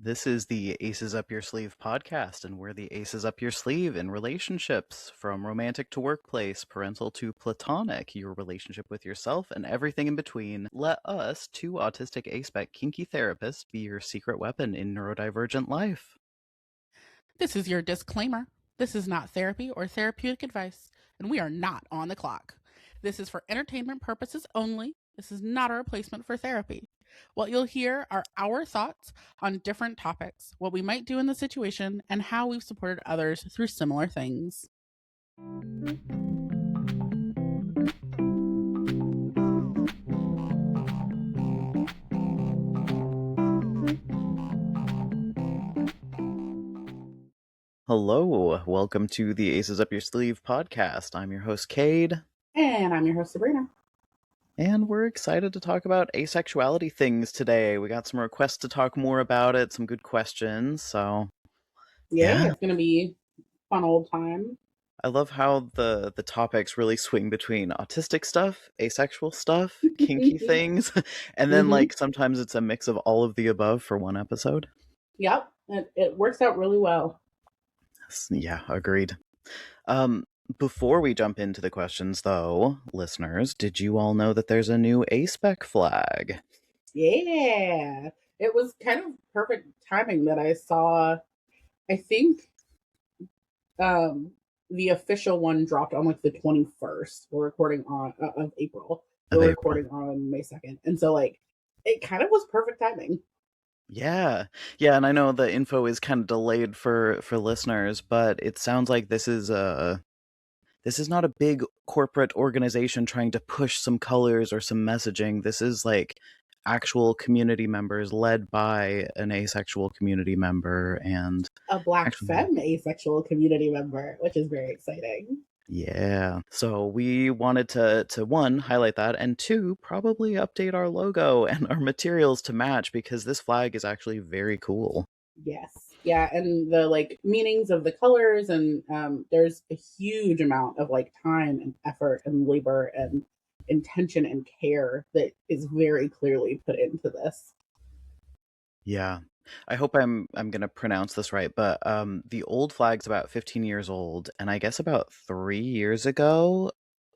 This is the Aces Up Your Sleeve podcast, and we're the aces up your sleeve in relationships, from romantic to workplace, parental to platonic, your relationship with yourself, and everything in between. Let us, two autistic aspec kinky therapists, be your secret weapon in neurodivergent life. This is your disclaimer. This is not therapy or therapeutic advice, and we are not on the clock. This is for entertainment purposes only. This is not a replacement for therapy. What you'll hear are our thoughts on different topics, what we might do in the situation, and how we've supported others through similar things. Hello, welcome to the Aces Up Your Sleeve podcast. I'm your host, Cade. And I'm your host, Sabrina. And we're excited to talk about asexuality things today. We got some requests to talk more about it, some good questions, so... Yeah. It's going to be a fun old time. I love how the topics really swing between autistic stuff, asexual stuff, kinky things, and then like sometimes it's a mix of all of the above for one episode. Yep, it works out really well. Yeah, agreed. Before we jump into the questions, though, listeners, did you all know that there's a new ASPEC flag? Yeah, it was kind of perfect timing that I saw. I think the official one dropped on like the 21st. We're recording on of April. We're recording on May 2nd, and so like it kind of was perfect timing. Yeah, and I know the info is kind of delayed for listeners, but it sounds like this is not a big corporate organization trying to push some colors or some messaging. This is like actual community members led by an asexual community member and a Black femme asexual community member, which is very exciting. Yeah, so we wanted to one, highlight that, and two, probably update our logo and our materials to match, because this flag is actually very cool. Yes. Yeah, and the like meanings of the colors, and there's a huge amount of like time and effort and labor and intention and care that is very clearly put into this. Yeah. I hope I'm gonna pronounce this right, but the old flag's about 15 years old, and I guess about 3 years ago,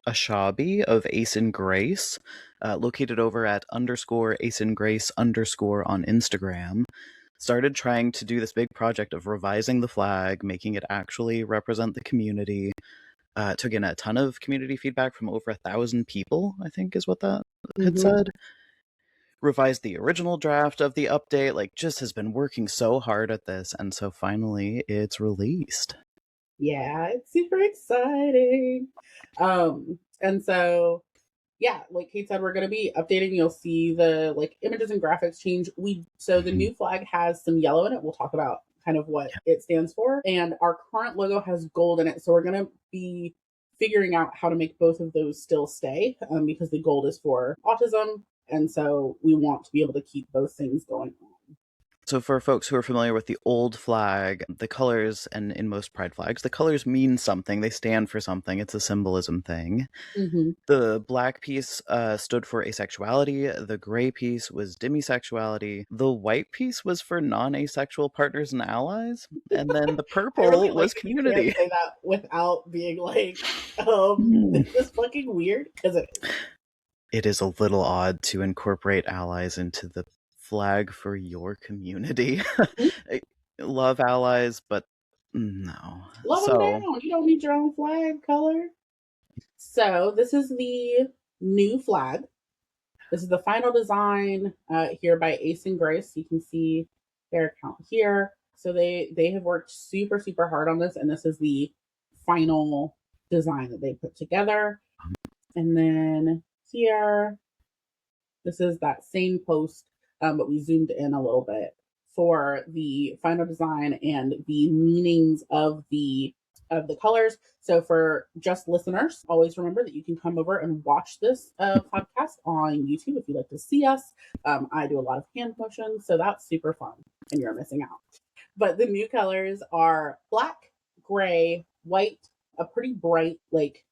a shabby of AceinGrace, located over at _AceinGrace_ on Instagram, started trying to do this big project of revising the flag, making it actually represent the community. Took in a ton of community feedback from over 1,000 people, I think is what that had said. Revised the original draft of the update, like just has been working so hard at this, and so finally it's released. Yeah, it's super exciting. And so yeah, like Kate said, we're going to be updating. You'll see the like images and graphics change. So the new flag has some yellow in it. We'll talk about kind of what it stands for. And our current logo has gold in it. So we're going to be figuring out how to make both of those still stay, because the gold is for autism. And so we want to be able to keep both things going on. So for folks who are familiar with the old flag, the colors, and in most pride flags, the colors mean something. They stand for something. It's a symbolism thing. The black piece stood for asexuality. The gray piece was demisexuality. The white piece was for non-asexual partners and allies. And then the purple really was community. You can't say that without being like, is this fucking weird? Because it is. It is a little odd to incorporate allies into the flag for your community. Love allies, but no. Love them down. You don't need your own flag color. So this is the new flag. This is the final design here by AceinGrace. You can see their account here. So they have worked super, super hard on this, and this is the final design that they put together. And then here, this is that same post, but we zoomed in a little bit for the final design and the meanings of the colors. So for just listeners, always remember that you can come over and watch this podcast on YouTube if you'd like to see us. I do a lot of hand motions, so that's super fun, and you're missing out. But the new colors are black, gray, white, a pretty bright like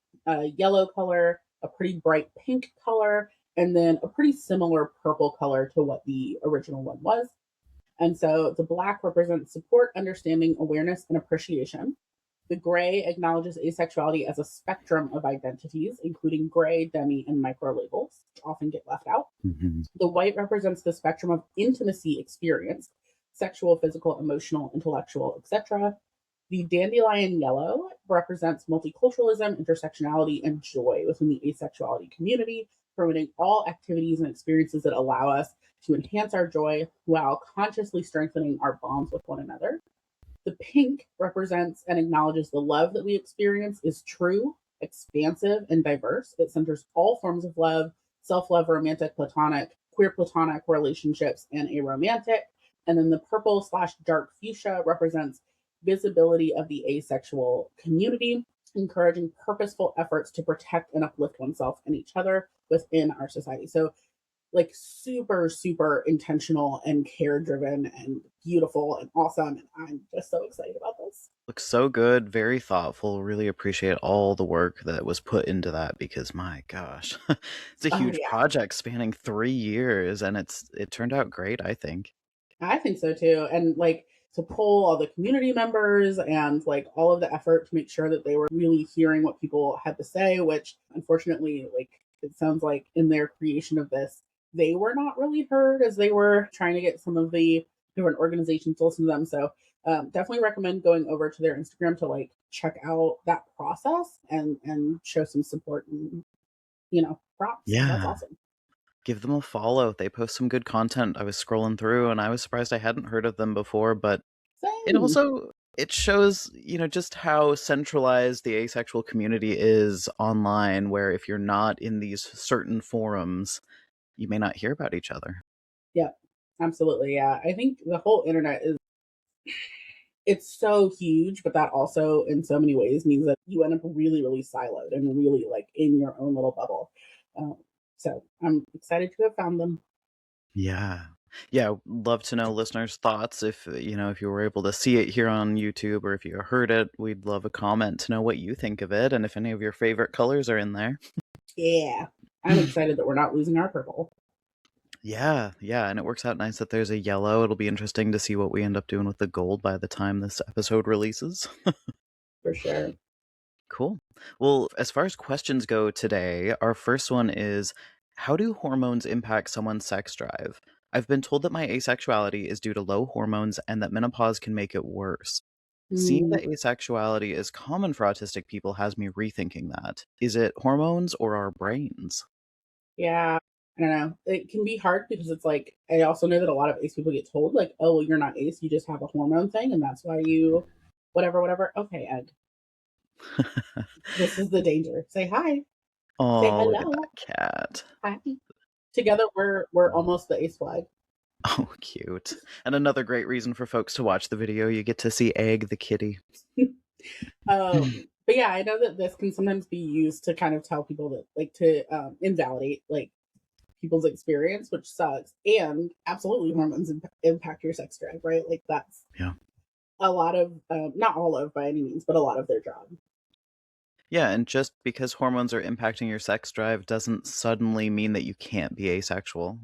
yellow color, a pretty bright pink color, and then a pretty similar purple color to what the original one was. And so the black represents support, understanding, awareness, and appreciation. The gray acknowledges asexuality as a spectrum of identities, including gray, demi, and micro labels, which often get left out. Mhm. The white represents the spectrum of intimacy experienced, sexual, physical, emotional, intellectual, etc. The dandelion yellow represents multiculturalism, intersectionality, and joy within the asexuality community, promoting all activities and experiences that allow us to enhance our joy while consciously strengthening our bonds with one another. The pink represents and acknowledges the love that we experience is true, expansive, and diverse. It centers all forms of love, self love, romantic, platonic, queer platonic relationships, and aromantic. And then the purple/dark fuchsia represents visibility of the asexual community, encouraging purposeful efforts to protect and uplift oneself and each other within our society. So like super, super intentional and care driven and beautiful and awesome. And I'm just so excited about this. Looks so good, very thoughtful. Really appreciate all the work that was put into that because my gosh, it's a Oh huge yeah, project spanning 3 years, and it turned out great, I think. I think so too. And like to pull all the community members and like all of the effort to make sure that they were really hearing what people had to say, which unfortunately, like it sounds like in their creation of this, they were not really heard as they were trying to get some of the different organizations to listen to them. So definitely recommend going over to their Instagram to like check out that process and show some support and props because that's Yeah, awesome. give them a follow. They post some good content. I was scrolling through and I was surprised I hadn't heard of them before, but it Same. also it shows, just how centralized the asexual community is online, where if you're not in these certain forums, you may not hear about each other. Yeah, absolutely. Yeah, I think the whole internet is it's so huge, but that also in so many ways means that you end up really, really siloed and really like in your own little bubble. Um, so I'm excited to have found them. Yeah. Yeah, love to know listeners' thoughts. If you were able to see it here on YouTube or if you heard it, we'd love a comment to know what you think of it and if any of your favorite colors are in there. Yeah, I'm excited that we're not losing our purple Yeah, yeah, and it works out nice that there's a yellow. It'll be interesting to see what we end up doing with the gold by the time this episode releases. for sure. Cool. Well, as far as questions go today, our first one is, how do hormones impact someone's sex drive? I've been told that my asexuality is due to low hormones and that menopause can make it worse. Seeing Mm, that asexuality is common for autistic people has me rethinking that. Is it hormones or our brains? yeah, I don't know. It can be hard because it's like I also know that a lot of ace people get told like, "Oh, well, you're not ace. You just have a hormone thing, and that's why you, whatever, whatever." Okay, Ed, this is the danger. Say hi. Say Oh, look at hello. that cat. Hi. Together, we're almost the ace flag. Oh, cute. And another great reason for folks to watch the video, you get to see Egg the kitty. But yeah, I know that this can sometimes be used to kind of tell people that, like, to invalidate like people's experience, which sucks. And absolutely, hormones impact your sex drive, right? Like that's Yeah. a lot of, not all of by any means, but a lot of their job. Yeah, and just because hormones are impacting your sex drive doesn't suddenly mean that you can't be asexual.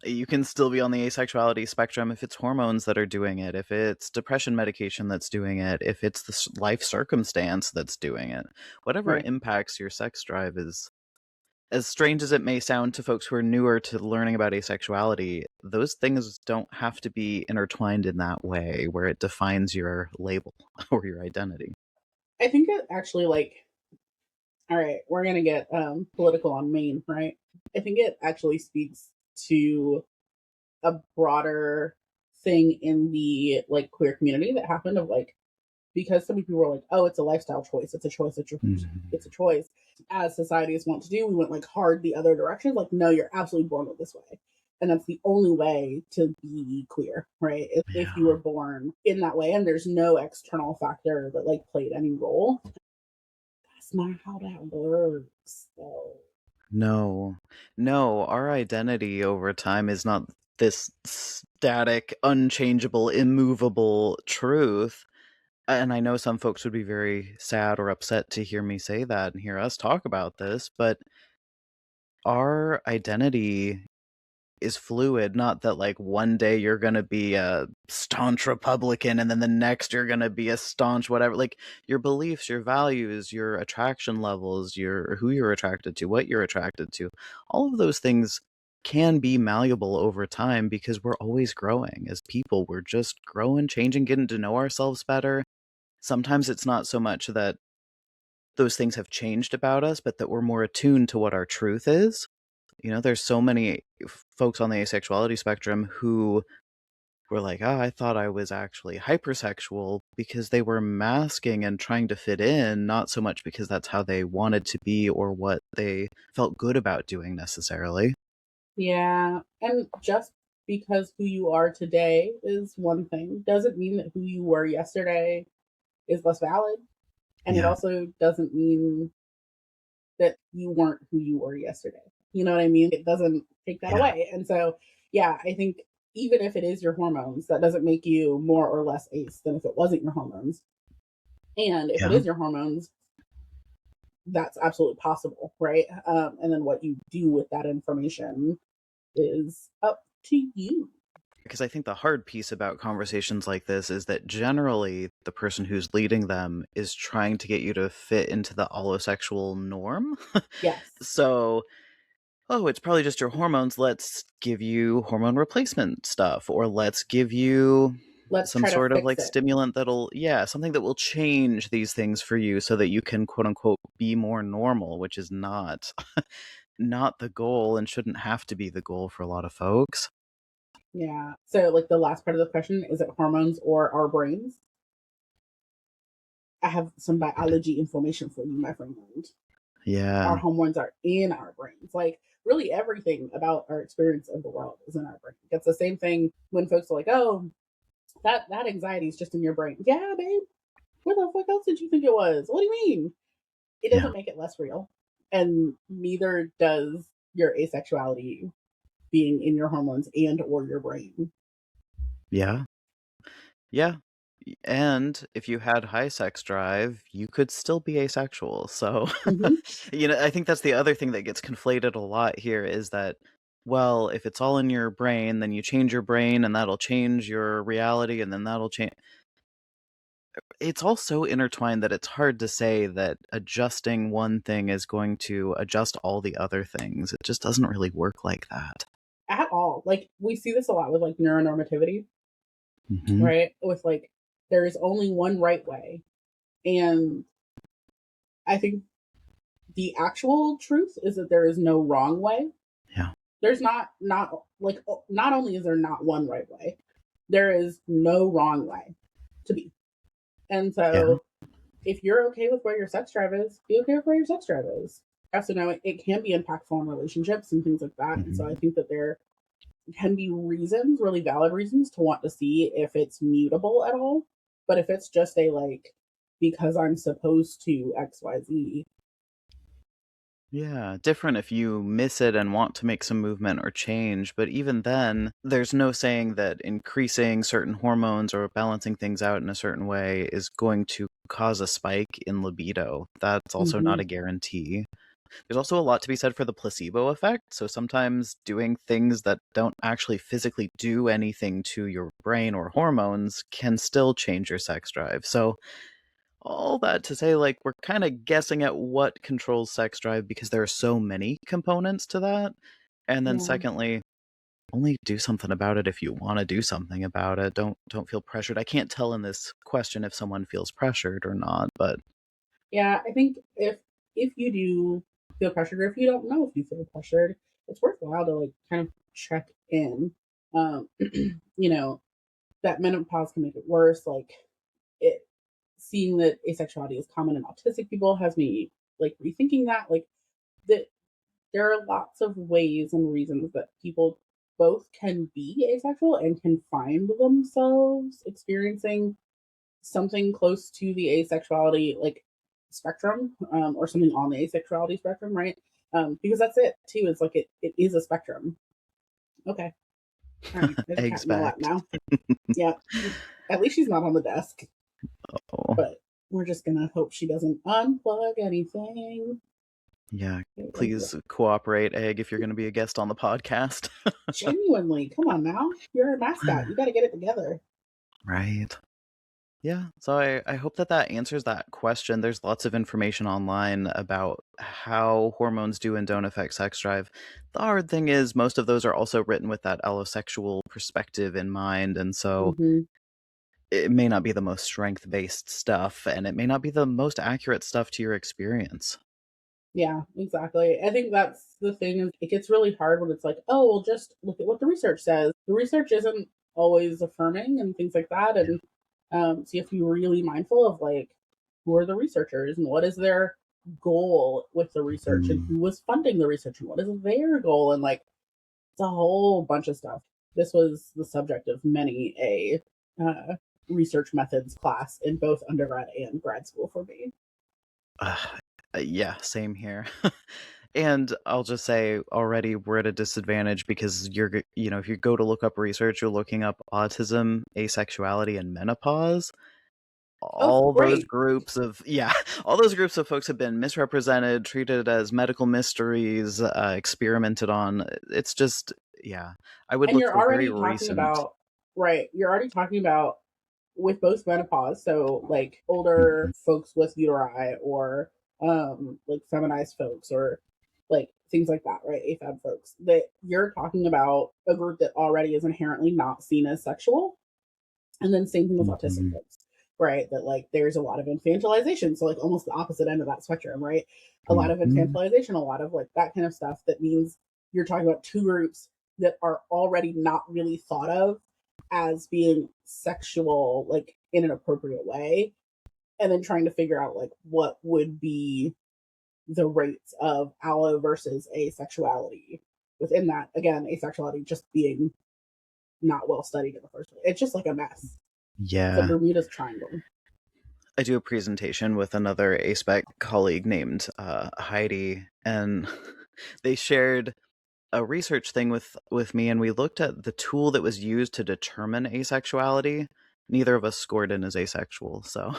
You can still be on the asexuality spectrum if it's hormones that are doing it, if it's depression medication that's doing it, if it's the life circumstance that's doing it. Whatever Right. impacts your sex drive is, as strange as it may sound to folks who are newer to learning about asexuality, those things don't have to be intertwined in that way where it defines your label or your identity. I think it actually like, all right, we're gonna get political on Maine, right? I think it actually speaks to a broader thing in the like queer community that happened of like because so many people were like, "Oh, it's a lifestyle choice. It's a choice. Mhm. It's a choice." As societies want to do, we went like hard the other direction. Like, no, you're absolutely born with this way, and that's the only way to be queer, right? If you Yeah. were born in that way, and there's no external factor that like played any role. That's not how that works. So, No. No, our identity over time is not this static, unchangeable, immovable truth. And I know some folks would be very sad or upset to hear me say that and hear us talk about this, but our identity is fluid, not that like one day you're going to be a staunch Republican and then the next you're going to be a staunch whatever. Like your beliefs, your values, your attraction levels, your who you're attracted to, what you're attracted to, all of those things can be malleable over time because we're always growing as people. We're just growing, changing, getting to know ourselves better. Sometimes it's not so much that those things have changed about us, but that we're more attuned to what our truth is. There's so many folks on the asexuality spectrum who were like, oh, I thought I was actually hypersexual because they were masking and trying to fit in, not so much because that's how they wanted to be or what they felt good about doing necessarily. Yeah. And just because who you are today is one thing doesn't mean that who you were yesterday is less valid. And it Yeah. also doesn't mean that you weren't who you were yesterday. You know what I mean? It doesn't take that Yeah. away. And so, yeah, I think even if it is your hormones, that doesn't make you more or less ace than if it wasn't your hormones. And if it Yeah. is your hormones, that's absolutely possible, right? And then what you do with that information is up to you. Because I think the hard piece about conversations like this is that generally the person who's leading them is trying to get you to fit into the allosexual norm. Yes. So, oh, it's probably just your hormones. Let's give you hormone replacement stuff, or let's give you Let's some try to sort of fix like it. stimulant that'll, yeah, something that will change these things for you so that you can quote unquote be more normal, which is not not the goal and shouldn't have to be the goal for a lot of folks. Yeah. So, like the last part of the question, is it hormones or our brains? I have some biology information for you, my friend. Our Yeah. hormones are in our brains. Like, really, everything about our experience of the world is in our brain. It's the same thing when folks are like, oh, that anxiety is just in your brain. Yeah, babe. Where the fuck else did you think it was? What do you mean? It Yeah. doesn't make it less real. And neither does your asexuality being in your hormones and or your brain. Yeah. Yeah. And if you had high sex drive, you could still be asexual. So, Mm-hmm. I think that's the other thing that gets conflated a lot here is that, well, if it's all in your brain, then you change your brain and that'll change your reality and then that'll change. It's all so intertwined that it's hard to say that adjusting one thing is going to adjust all the other things. It just doesn't really work like that. At all. Like, we see this a lot with like neuronormativity, Hmm. right? With like, there is only one right way. And I think the actual truth is that there is no wrong way. Yeah. There's not like, not only is there not one right way, there is no wrong way to be. And Yeah. so if you're okay with where your sex drive is, be okay with where your sex drive is. You have to know it can be impactful in relationships and things like that. And so I Hmm. think that there can be reasons, really valid reasons, to want to see if it's mutable at all. But if it's just a like, because I'm supposed to XYZ. Yeah, different if you miss it and want to make some movement or change, but even then, there's no saying that increasing certain hormones or balancing things out in a certain way is going to cause a spike in libido. That's also not Mm-hmm. a guarantee. There's also a lot to be said for the placebo effect. So sometimes doing things that don't actually physically do anything to your brain or hormones can still change your sex drive. So all that to say, like, we're kind of guessing at what controls sex drive because there are so many components to that. And then Yeah. secondly, only do something about it if you want to do something about it. Don't feel pressured. I can't tell in this question if someone feels pressured or not, but Yeah, I think if you do feel pressured, or if you don't know if you feel pressured, it's worthwhile to like kind of check in. You know, that menopause can make it worse. Like, it seeing that asexuality is common in autistic people has me like rethinking that. Like, that there are lots of ways and reasons that people both can be asexual and can find themselves experiencing something close to the asexuality like spectrum, or something on the asexuality spectrum, right? Because that's it too. It's like it is a spectrum. Okay, all right. There's a cat eggs in my lap fact. now. Yeah, at least she's not on the desk. Oh, But we're just gonna hope she doesn't unplug anything. Yeah, Okay, thank you. please cooperate, Egg, if you're going to be a guest on the podcast. Genuinely, come on now. You're a mascot. You got to get it together. Right. Yeah, so I hope that that answers that question. There's lots of information online about how hormones do and don't affect sex drive. The hard thing is, most of those are also written with that allosexual perspective in mind, and so Hmm. it may not be the most strength based stuff, and it may not be the most accurate stuff to your experience. Yeah, exactly. I think that's the thing is it gets really hard when it's like, oh, well, just look at what the research says. The research isn't always affirming and things like that. Yeah. And so you have to be really mindful of like who are the researchers and what is their goal with the research and Mm. who was funding the research and what is their goal and like it's a whole bunch of stuff. This was the subject of many a research methods class in both undergrad and grad school for me. Uh, yeah, same here. And I'll just say already we're at a disadvantage because if you go to look up research, you're looking up autism, asexuality, and menopause. Oh, All those great. groups of, yeah, all those groups of folks have been misrepresented, treated as medical mysteries, experimented on. It's just, yeah, I would And look you're for very already talking recent. about, right, you're already talking about with both menopause, so like older Mhm. folks with uteri or like feminized folks or like things like that, right? AFAB folks that you're talking about a group that already is inherently not seen as sexual. And then same thing with autistic Mhm. folks, right? That like there's a lot of infantilization. So like almost the opposite end of that spectrum, right? A lot of Mhm. infantilization, a lot of like that kind of stuff that means you're talking about two groups that are already not really thought of as being sexual, like in an appropriate way. And then trying to figure out like what would be the rates of allo versus asexuality within that. Again, asexuality just being not well studied in the first place. It's just like a mess. It's a Yeah. Bermuda's Triangle. I do a presentation with another ASPEC colleague named Heidi, and they shared a research thing with me, and we looked at the tool that was used to determine asexuality. Neither of us scored in as asexual, so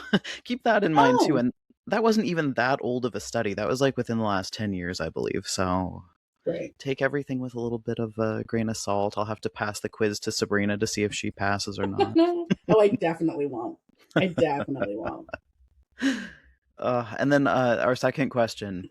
keep that in mind too. Oh, And that wasn't even that old of a study. That was like within the last 10 years, I believe. So right. take everything with a little bit of a grain of salt. I'll have to pass the quiz to Sabrina to see if she passes or not. Oh, I definitely won't. I definitely won't. And then our second question.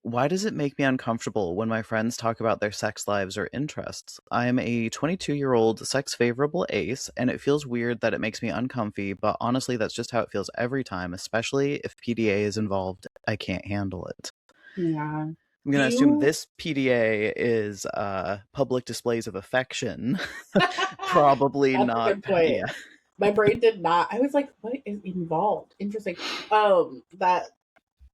Why does it make me uncomfortable when my friends talk about their sex lives or interests? I am a 22-year-old sex favorable ace, and it feels weird that it makes me uncomfy, but honestly, that's just how it feels every time, especially if PDA is involved. I can't handle it. Yeah. I'm Do going to assume you? this PDA is public displays of affection. Probably That's a not. good point. Yeah. My brain did not. I was like, what is involved? Interesting. That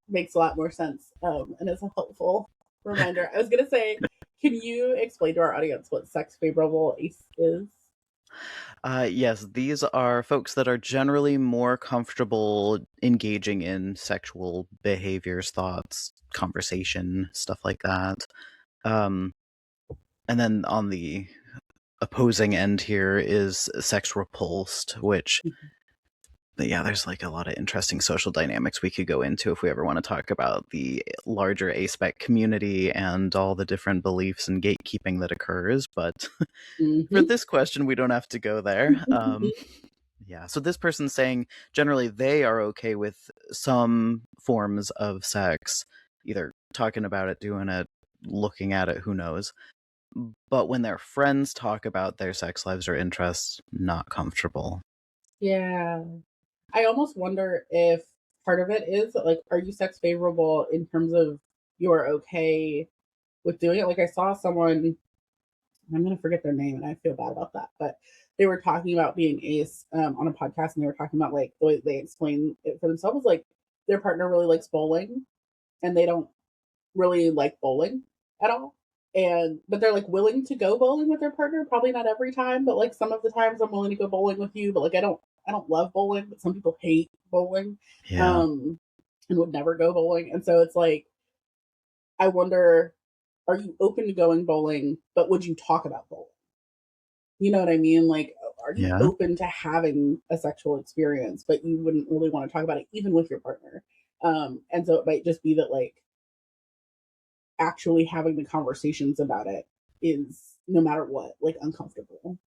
makes a lot more sense. And it's a helpful reminder. I was gonna say, can you explain to our audience what sex favorable ace is? Yes, these are folks that are generally more comfortable engaging in sexual behaviors, thoughts, conversation, stuff like that. Um, and then on the opposing end here is sex repulsed, which, yeah, there's like a lot of interesting social dynamics we could go into if we ever want to talk about the larger ASPEC community and all the different beliefs and gatekeeping that occurs. But for Mm-hmm. this question, we don't have to go there. Yeah, so this person's saying generally they are okay with some forms of sex, either talking about it, doing it, looking at it, who knows. But when their friends talk about their sex lives or interests, not comfortable. Yeah. I almost wonder if part of it is like, are you sex favorable in terms of you're okay with doing it? Like I saw someone, I'm gonna forget their name and I feel bad about that, but they were talking about being ace on a podcast and they were talking about like the way they explain it for themselves, like their partner really likes bowling and they don't really like bowling at all. And but they're like willing to go bowling with their partner, probably not every time, but like some of the times I'm willing to go bowling with you, but like I don't love bowling, but some people hate bowling. Yeah, Um and would never go bowling. And so it's like I wonder, are you open to going bowling, but would you talk about bowling? You know what I mean? Like, are you yeah. open to having a sexual experience, but you wouldn't really want to talk about it even with your partner? And so it might just be that like actually having the conversations about it is, no matter what, like uncomfortable.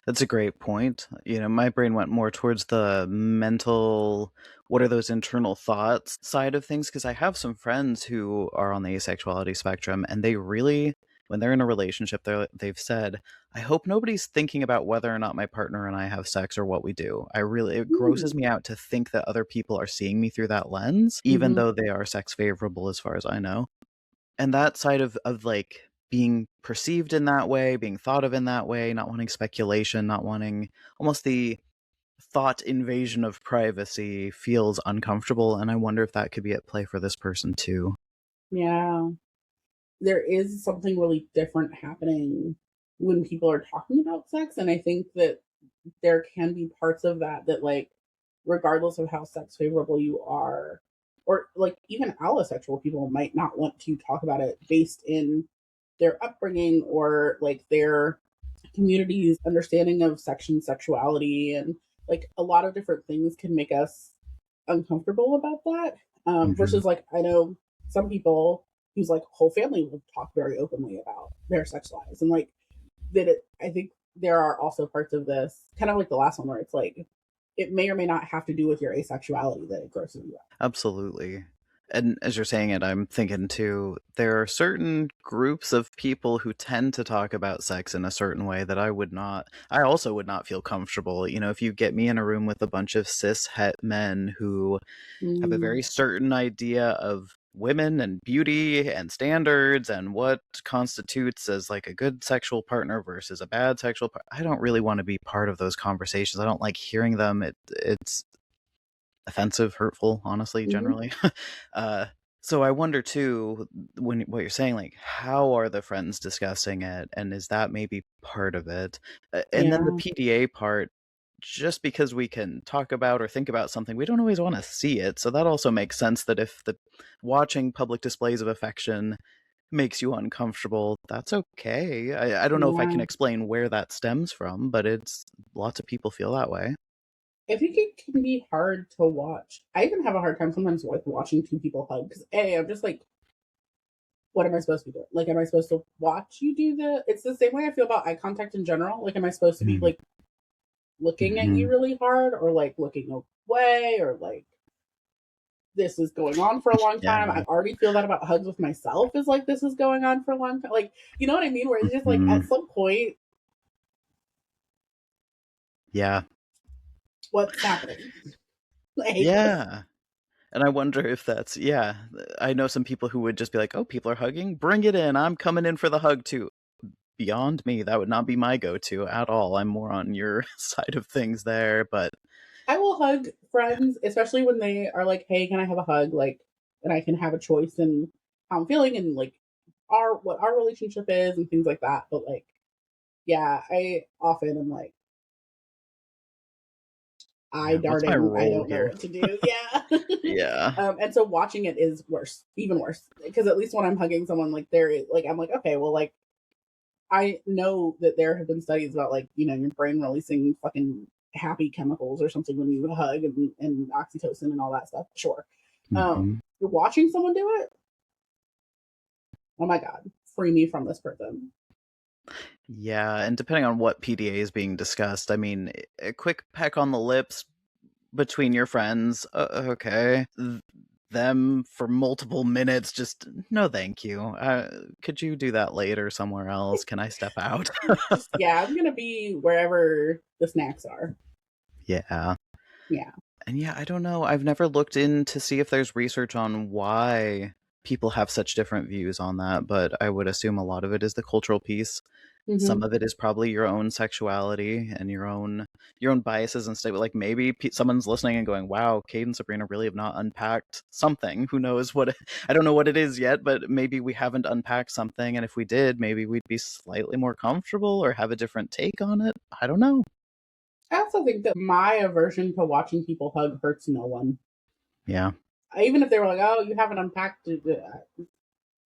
That's a great point. My brain went more towards the mental, what are those internal thoughts side of things? Because I have some friends who are on the asexuality spectrum, and they really, when they're in a relationship, they've said, I hope nobody's thinking about whether or not my partner and I have sex or what we do. It grosses me out to think that other people are seeing me through that lens, even Mm-hmm. though they are sex favorable as far as I know. And that side of like being perceived in that way, being thought of in that way, not wanting speculation, not wanting almost the thought invasion of privacy feels uncomfortable, and I wonder if that could be at play for this person too. Yeah, there is something really different happening when people are talking about sex, and I think that there can be parts of that that, like, regardless of how sex favorable you are, or like even allosexual people might not want to talk about it based in their upbringing or like their community's understanding of sexuality, and like a lot of different things can make us uncomfortable about that. Hmm. Versus like I know some people whose like whole family would talk very openly about their sex lives, and like that I think there are also parts of this, kind of like the last one, where it's like it may or may not have to do with your asexuality that it grosses you out. Absolutely. And as you're saying it, I'm thinking too, there are certain groups of people who tend to talk about sex in a certain way that I also would not feel comfortable. If you get me in a room with a bunch of cis het men who have a Mm, very certain idea of women and beauty and standards and what constitutes as like a good sexual partner versus a bad sexual partner. I don't really want to be part of those conversations. I don't like hearing them. It's offensive, hurtful, honestly, mm-hmm. generally. uh, so I wonder too, when what you're saying, like, how are the friends discussing it, and is that maybe part of it? And then the Yeah, PDA part, just because we can talk about or think about something, we don't always want to see it. So that also makes sense that if the watching public displays of affection makes you uncomfortable, that's okay. I don't know if I can yeah. explain where that stems from, but it's lots of people feel that way. I think it can be hard to watch. I even have a hard time sometimes with watching two people hug because I'm just like, what am I supposed to be doing? Like, am I supposed to watch you do the? It's the same way I feel about eye contact in general. Like, am I supposed to be like looking at you Mm-hmm. really hard, or like looking away, or like this is going on for a long time? I Yeah. already feel that about hugs with myself. Is like this is going on for a long time. Like, you know what I mean? Where it's just like at Mhm. some point, Yeah. what's happening? Like, Yeah. And I wonder if that's yeah. I know some people who would just be like, "Oh, people are hugging? Bring it in. I'm coming in for the hug too." Beyond me, that would not be my go-to at all. I'm more on your side of things there, but I will hug friends, especially when they are like, "Hey, can I have a hug?" Like, and I can have a choice in how I'm feeling and like our what our relationship is and things like that. But like, yeah, I often am like, eye yeah, what's my darting. I role don't know here? what to do. Yeah. Yeah. And so watching it is worse, even worse, because at least when I'm hugging someone, like there is like I'm like, okay, well, like I know that there have been studies about like your brain releasing fucking happy chemicals or something when you hug and oxytocin and all that stuff. Sure. Mhm. You're watching someone do it. Oh my god, free me from this person. Yeah, and depending on what PDA is being discussed, I mean, a quick peck on the lips between your friends, okay. Them for multiple minutes, just no, thank you. Could you do that later somewhere else? Can I step out? Just yeah, I'm gonna be wherever the snacks are. Yeah. Yeah. And yeah, I don't know. I've never looked in to see if there's research on why people have such different views on that, but I would assume a lot of it is the cultural piece. Mm-hmm. Some of it is probably your own sexuality and your own biases and stuff. Like maybe someone's listening and going, "Wow, Kate and Sabrina really have not unpacked something. Who knows what? I don't know what it is yet, but maybe we haven't unpacked something. And if we did, maybe we'd be slightly more comfortable or have a different take on it. I don't know." I also think that my aversion to watching people hug hurts no one. Yeah. Even if they were like, "Oh, you haven't unpacked it,"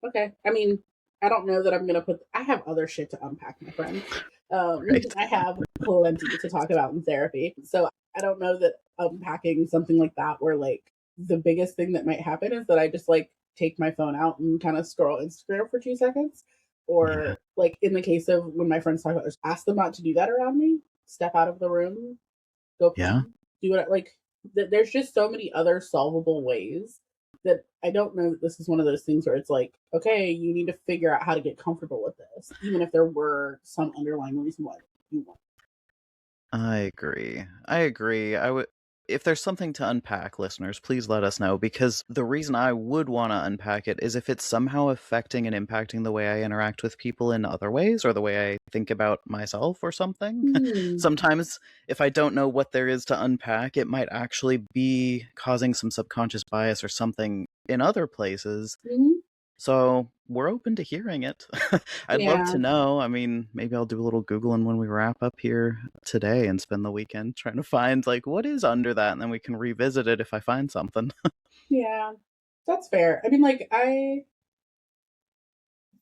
okay. I mean, I don't know that I'm gonna put. I have other shit to unpack, my friend. Right. I have plenty to talk about in therapy, so I don't know that unpacking something like that, where like the biggest thing that might happen is that I just like take my phone out and kind of scroll Instagram for 2 seconds. Yeah. Or like in the case of when my friends talk about this, ask them not to do that around me. Step out of the room, go Yeah. pee, do it. Like there's just so many other solvable ways that I don't know that this is one of those things where it's like, okay, you need to figure out how to get comfortable with this, even if there were some underlying reason why you want. I agree. I agree. I would if there's something to unpack, listeners, please let us know because the reason I would want to unpack it is if it's somehow affecting and impacting the way I interact with people in other ways or the way I think about myself or something. Hmm. Sometimes if I don't know what there is to unpack, it might actually be causing some subconscious bias or something in other places. Hmm. So we're open to hearing it. I'd love Yeah. to know. I mean, maybe I'll do a little Googling when we wrap up here today and spend the weekend trying to find like what is under that, and then we can revisit it if I find something. Yeah. That's fair. I mean, like, I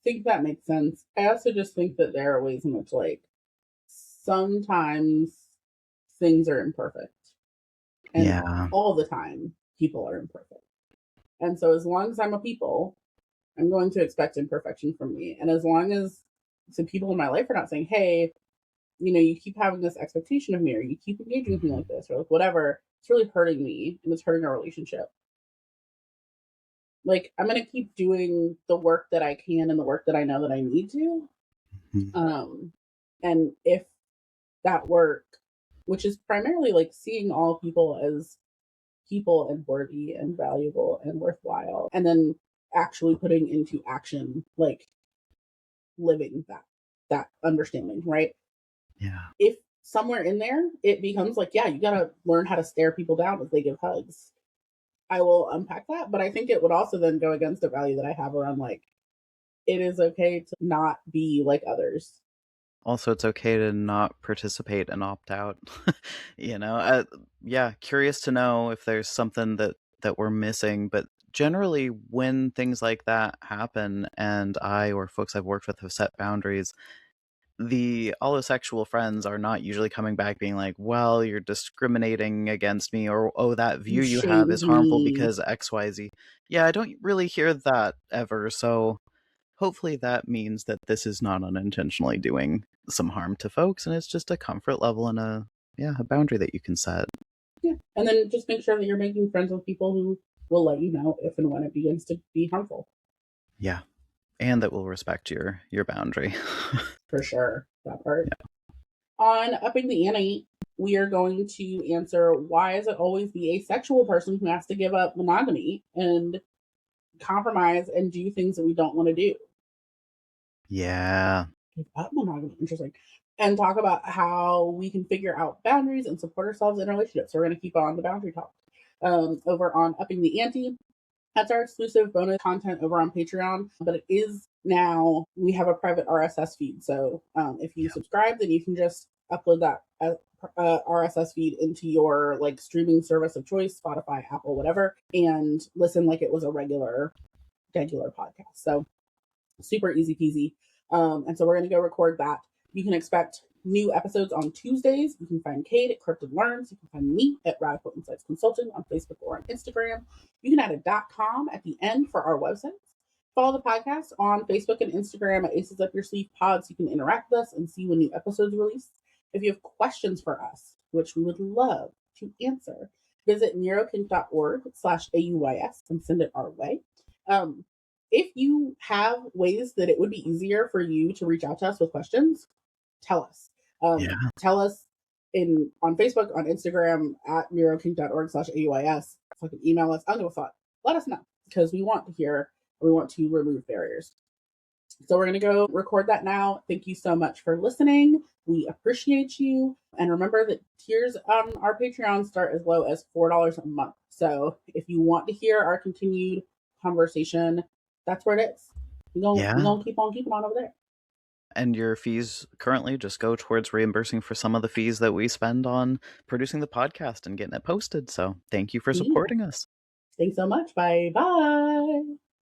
think that makes sense. I also just think that there are ways in which, like, sometimes things are imperfect, and Yeah. all the time people are imperfect. And so, as long as I'm a people, I'm going to expect imperfection from me. And as long as some people in my life are not saying, hey, you keep having this expectation of me, or you keep engaging with me Mhm. like this, or like whatever, it's really hurting me and it's hurting our relationship. Like, I'm going to keep doing the work that I can and the work that I know that I need to. Mhm. Um, and if that work, which is primarily like seeing all people as people and worthy and valuable and worthwhile, and then actually putting into action, like living that understanding, right? Yeah. If somewhere in there it becomes like, yeah, you gotta learn how to stare people down as they give hugs, I will unpack that. But I think it would also then go against the value that I have around like it is okay to not be like others. Also, it's okay to not participate and opt out. you know, yeah, curious to know if there's something that we're missing, but generally when things like that happen and I or folks I've worked with have set boundaries, the allosexual friends are not usually coming back being like, well, you're discriminating against me, or oh, that You view you have is shamed harmful me. because XYZ. Yeah, I don't really hear that ever, so hopefully that means that this is not unintentionally doing some harm to folks and it's just a comfort level and a boundary that you can set. Yeah. And then just make sure that you're making friends with people who will let you know if and when it begins to be harmful. Yeah, and that will respect your boundary. For sure. That part. Yeah. On Upping the Ante, we are going to answer why is it always the asexual person who has to give up monogamy and compromise and do things that we don't want to do? Yeah. Give up monogamy. Interesting. And talk about how we can figure out boundaries and support ourselves in relationships. So we're going to keep on the boundary talk over on Upping the Ante. That's our exclusive bonus content over on Patreon, but it is now we have a private RSS feed. So if you Yeah. subscribe, then you can just upload that RSS feed into your like streaming service of choice, Spotify, Apple, whatever, and listen like it was a regular podcast. So super easy peasy. And so we're going to go record that. You can expect new episodes on Tuesdays. You can find Kate at Cryptid Learns. You can find me at Radical Insights Consulting on Facebook or on Instagram. You can add a .com at the end for our websites. Follow the podcast on Facebook and Instagram at Aces Up Your Sleeve Pod so you can interact with us and see when new episodes release. If you have questions for us, which we would love to answer, visit neurokink.org/AUYS and send it our way. Um, if you have ways that it would be easier for you to reach out to us with questions, tell us. Yeah. Tell us in on Facebook, on Instagram at neurokink.org/AUIS. Fucking email us. I don't give a fuck. Let us know because we want to hear and we want to remove barriers. So we're going to go record that now. Thank you so much for listening. We appreciate you. And remember that tiers on our Patreon start as low as $4 a month. So if you want to hear our continued conversation, that's where it is. We're Yeah. gonna keep on keeping on over there. And your fees currently just go towards reimbursing for some of the fees that we spend on producing the podcast and getting it posted. So thank you for Yeah. supporting us. Thanks so much. Bye bye.